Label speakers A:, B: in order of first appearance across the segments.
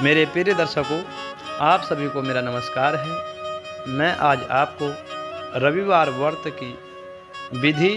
A: मेरे प्रिय दर्शकों, आप सभी को मेरा नमस्कार है। मैं आज आपको रविवार व्रत की विधि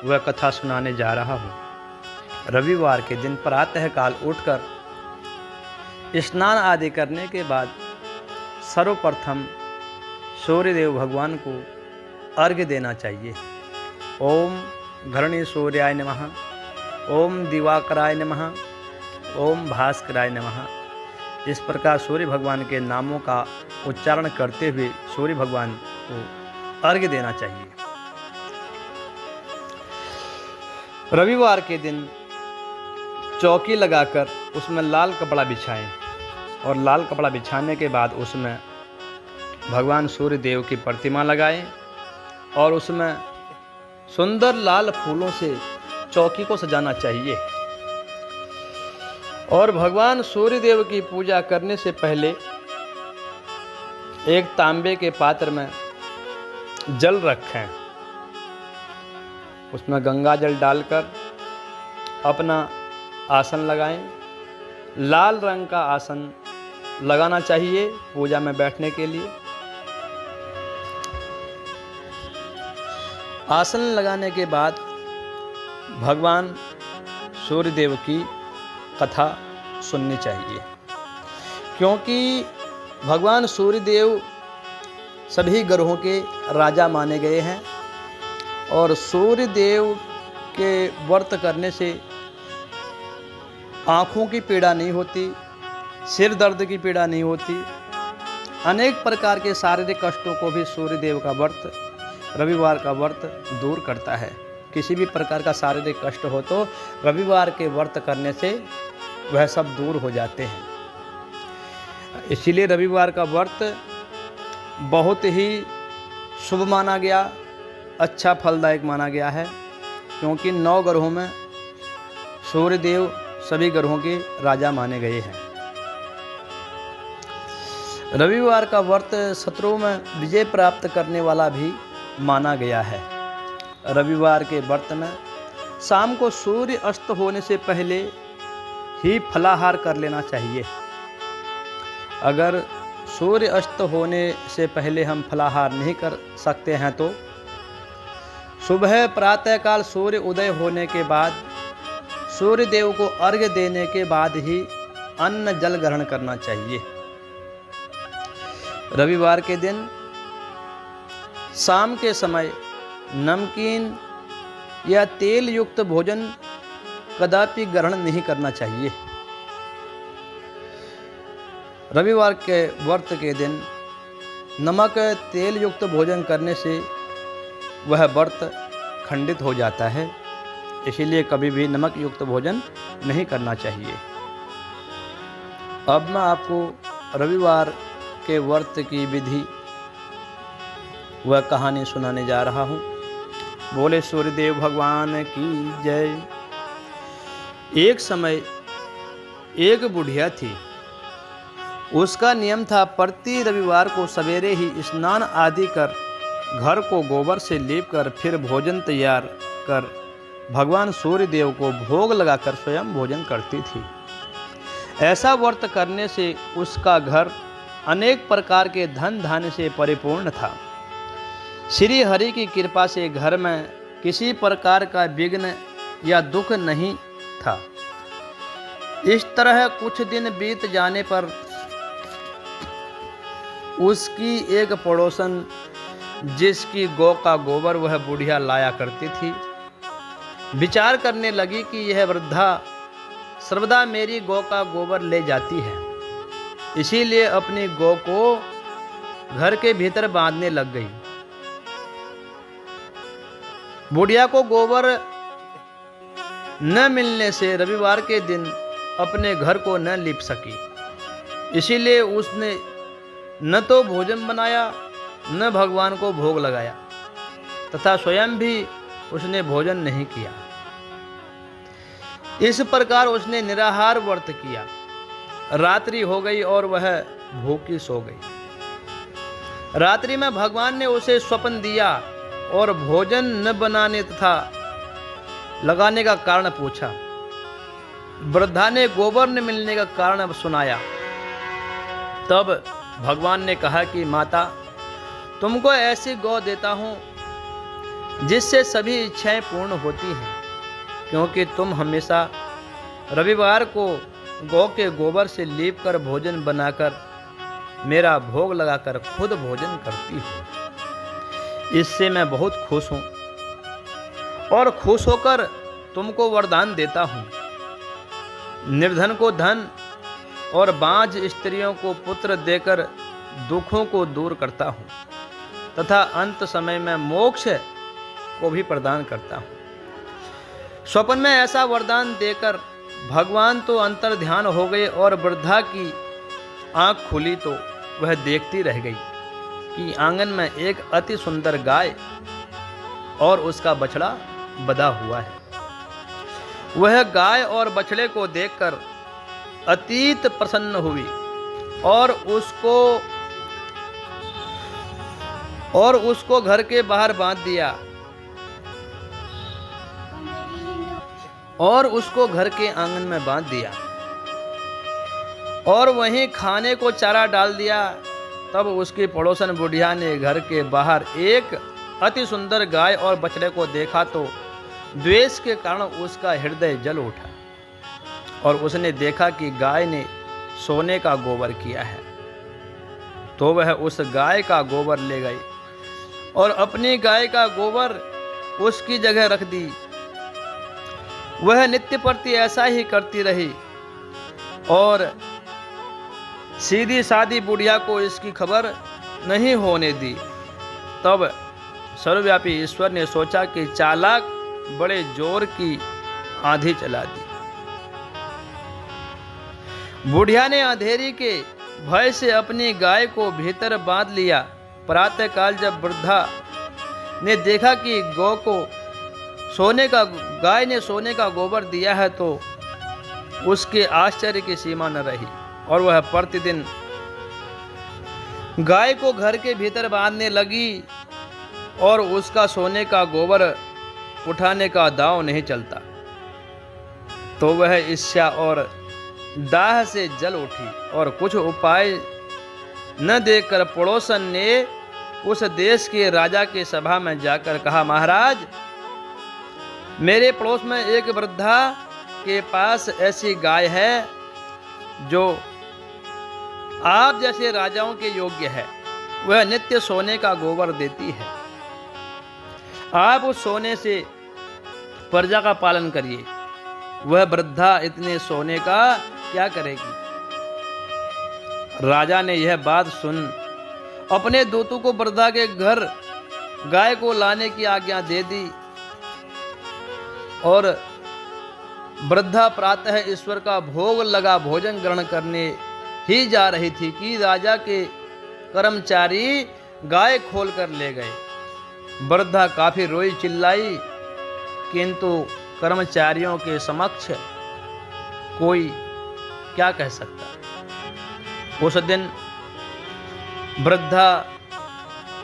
A: व कथा सुनाने जा रहा हूँ। रविवार के दिन प्रातःकाल उठकर स्नान आदि करने के बाद सर्वप्रथम सूर्यदेव भगवान को अर्घ्य देना चाहिए। ओम घृणी सूर्याय नमः, ओम दिवाकराय नमः, ओम भास्कराय नमः। इस प्रकार सूर्य भगवान के नामों का उच्चारण करते हुए सूर्य भगवान को अर्घ्य देना चाहिए। रविवार के दिन चौकी लगाकर उसमें लाल कपड़ा बिछाएं और लाल कपड़ा बिछाने के बाद उसमें भगवान सूर्य देव की प्रतिमा लगाएं और उसमें सुंदर लाल फूलों से चौकी को सजाना चाहिए। और भगवान सूर्य देव की पूजा करने से पहले एक तांबे के पात्र में जल रखें, उसमें गंगा जल डालकर अपना आसन लगाएं। लाल रंग का आसन लगाना चाहिए पूजा में बैठने के लिए। आसन लगाने के बाद भगवान सूर्य देव की कथा सुननी चाहिए, क्योंकि भगवान सूर्य देव सभी ग्रहों के राजा माने गए हैं और सूर्य देव के व्रत करने से आँखों की पीड़ा नहीं होती, सिर दर्द की पीड़ा नहीं होती, अनेक प्रकार के शारीरिक कष्टों को भी सूर्य देव का व्रत, रविवार का व्रत दूर करता है। किसी भी प्रकार का शारीरिक कष्ट हो तो रविवार के व्रत करने से वह सब दूर हो जाते हैं। इसीलिए रविवार का व्रत बहुत ही शुभ माना गया, अच्छा फलदायक माना गया है, क्योंकि 9 ग्रहों में सूर्य देव सभी ग्रहों के राजा माने गए हैं। रविवार का व्रत शत्रुओं में विजय प्राप्त करने वाला भी माना गया है। रविवार के व्रत में शाम को सूर्य अस्त होने से पहले ही फलाहार कर लेना चाहिए। अगर सूर्य अस्त होने से पहले हम फलाहार नहीं कर सकते हैं तो सुबह प्रातःकाल सूर्य उदय होने के बाद सूर्य देव को अर्घ्य देने के बाद ही अन्न जल ग्रहण करना चाहिए। रविवार के दिन शाम के समय नमकीन या तेल युक्त भोजन कदापि ग्रहण नहीं करना चाहिए। रविवार के व्रत के दिन नमक तेल युक्त भोजन करने से वह व्रत खंडित हो जाता है, इसीलिए कभी भी नमक युक्त भोजन नहीं करना चाहिए। अब मैं आपको रविवार के व्रत की विधि व कहानी सुनाने जा रहा हूँ। बोले सूर्यदेव भगवान की जय। एक समय एक बुढ़िया थी। उसका नियम था प्रति रविवार को सवेरे ही स्नान आदि कर घर को गोबर से लेप कर फिर भोजन तैयार कर भगवान सूर्य देव को भोग लगाकर स्वयं भोजन करती थी। ऐसा व्रत करने से उसका घर अनेक प्रकार के धन धान्य से परिपूर्ण था। श्री हरि की कृपा से घर में किसी प्रकार का विघ्न या दुख नहीं था। इस तरह कुछ दिन बीत जाने पर उसकी एक पड़ोसन, जिसकी गौ का गोबर वह बुढ़िया लाया करती थी, विचार करने लगी कि यह वृद्धा सर्वदा मेरी गौ का गोबर ले जाती है, इसीलिए अपनी गौ को घर के भीतर बांधने लग गई। बुढ़िया को गोबर न मिलने से रविवार के दिन अपने घर को न लीप सकी, इसीलिए उसने न तो भोजन बनाया न भगवान को भोग लगाया तथा स्वयं भी उसने भोजन नहीं किया। इस प्रकार उसने निराहार व्रत किया। रात्रि हो गई और वह भूखी सो गई। रात्रि में भगवान ने उसे स्वप्न दिया और भोजन न बनाने तथा लगाने का कारण पूछा। वृद्धा ने गोबर न मिलने का कारण सुनाया तब भगवान ने कहा कि माता, तुमको ऐसी गौ देता हूँ जिससे सभी इच्छाएं पूर्ण होती हैं, क्योंकि तुम हमेशा रविवार को गौ के गोबर से लीप कर भोजन बनाकर मेरा भोग लगाकर खुद भोजन करती हो। इससे मैं बहुत खुश हूँ और खुश होकर तुमको वरदान देता हूँ। निर्धन को धन और बांझ स्त्रियों को पुत्र देकर दुखों को दूर करता हूँ तथा अंत समय में मोक्ष को भी प्रदान करता हूँ। स्वप्न में ऐसा वरदान देकर भगवान तो अंतर ध्यान हो गए और वृद्धा की आंख खुली तो वह देखती रह गई कि आंगन में एक अति सुंदर गाय और उसका बछड़ा बंधा हुआ है। वह गाय और बछड़े को देखकर अतीत प्रसन्न हुई और उसको घर के बाहर बांध दिया और उसको घर के आंगन में बांध दिया और वहीं खाने को चारा डाल दिया। तब उसकी पड़ोसन बुढ़िया ने घर के बाहर एक अति सुंदर गाय और बछड़े को देखा तो द्वेष के कारण उसका हृदय जल उठा और उसने देखा कि गाय ने सोने का गोबर किया है। तो वह उस गाय का गोबर ले गई और अपनी गाय का गोबर उसकी जगह रख दी। वह नित्य प्रति ऐसा ही करती रही और सीधी सादी बुढ़िया को इसकी खबर नहीं होने दी। तब सर्वव्यापी ईश्वर ने सोचा कि चालाक बड़े जोर की आंधी चला दी। बुढ़िया ने अंधेरी के भय से अपनी गाय को भीतर बांध लिया। प्रातःकाल जब वृद्धा ने देखा कि गाय ने सोने का गोबर दिया है तो उसके आश्चर्य की सीमा न रही और वह प्रतिदिन गाय को घर के भीतर बांधने लगी और उसका सोने का गोबर उठाने का दांव नहीं चलता। तो वह ईर्ष्या और दाह से जल उठी और कुछ उपाय न देखकर पड़ोसन ने उस देश के राजा के सभा में जाकर कहा, महाराज, मेरे पड़ोस में एक वृद्धा के पास ऐसी गाय है जो आप जैसे राजाओं के योग्य है। वह नित्य सोने का गोबर देती है। आप उस सोने से प्रजा का पालन करिए। वह वृद्धा इतने सोने का क्या करेगी? राजा ने यह बात सुन अपने दूतों को वृद्धा के घर गाय को लाने की आज्ञा दे दी और वृद्धा प्रातः ईश्वर का भोग लगा भोजन ग्रहण करने ही जा रही थी कि राजा के कर्मचारी गाय खोलकर ले गए। वृद्धा काफी रोई चिल्लाई, किंतु कर्मचारियों के समक्ष कोई क्या कह सकता। उस दिन वृद्धा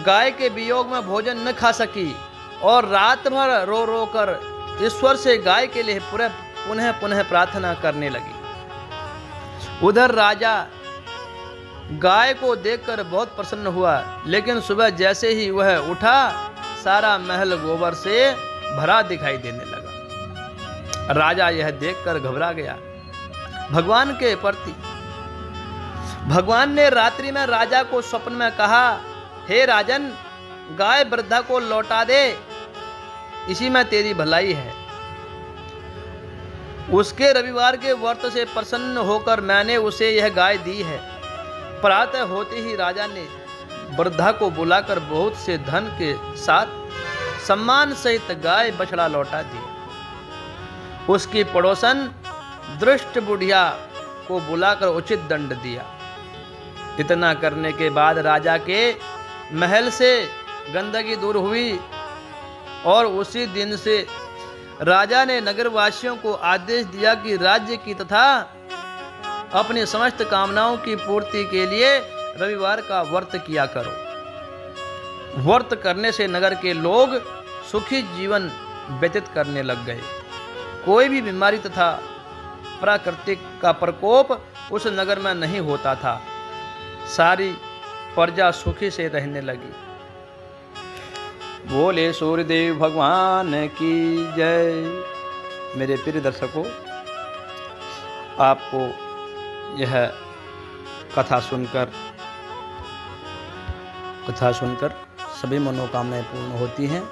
A: गाय के वियोग में भोजन न खा सकी और रात भर रो रो कर ईश्वर से गाय के लिए पुनः पुनः प्रार्थना करने लगी। उधर राजा गाय को देखकर बहुत प्रसन्न हुआ, लेकिन सुबह जैसे ही वह उठा सारा महल गोबर से भरा दिखाई देने लगा। राजा यह देखकर घबरा गया भगवान के प्रति। भगवान ने रात्रि में राजा को स्वप्न में कहा, हे राजन, गाय वृद्धा को लौटा दे, इसी में तेरी भलाई है। उसके रविवार के व्रत से प्रसन्न होकर मैंने उसे यह गाय दी है। प्रातः होते ही राजा ने वृद्धा को बुलाकर बहुत से धन के साथ सम्मान सहित गाय बछड़ा लौटा दिया। उसकी पड़ोसन दृष्ट बुढ़िया को बुलाकर उचित दंड दिया। इतना करने के बाद राजा के महल से गंदगी दूर हुई और उसी दिन से राजा ने नगरवासियों को आदेश दिया कि राज्य की तथा अपनी समस्त कामनाओं की पूर्ति के लिए रविवार का व्रत किया करो। व्रत करने से नगर के लोग सुखी जीवन व्यतीत करने लग गए। कोई भी बीमारी तथा प्राकृतिक का प्रकोप उस नगर में नहीं होता था। सारी प्रजा सुखी से रहने लगी। बोले सूर्यदेव भगवान की जय। मेरे प्रिय दर्शकों, आपको यह कथा सुनकर सभी मनोकामनाएं पूर्ण होती हैं।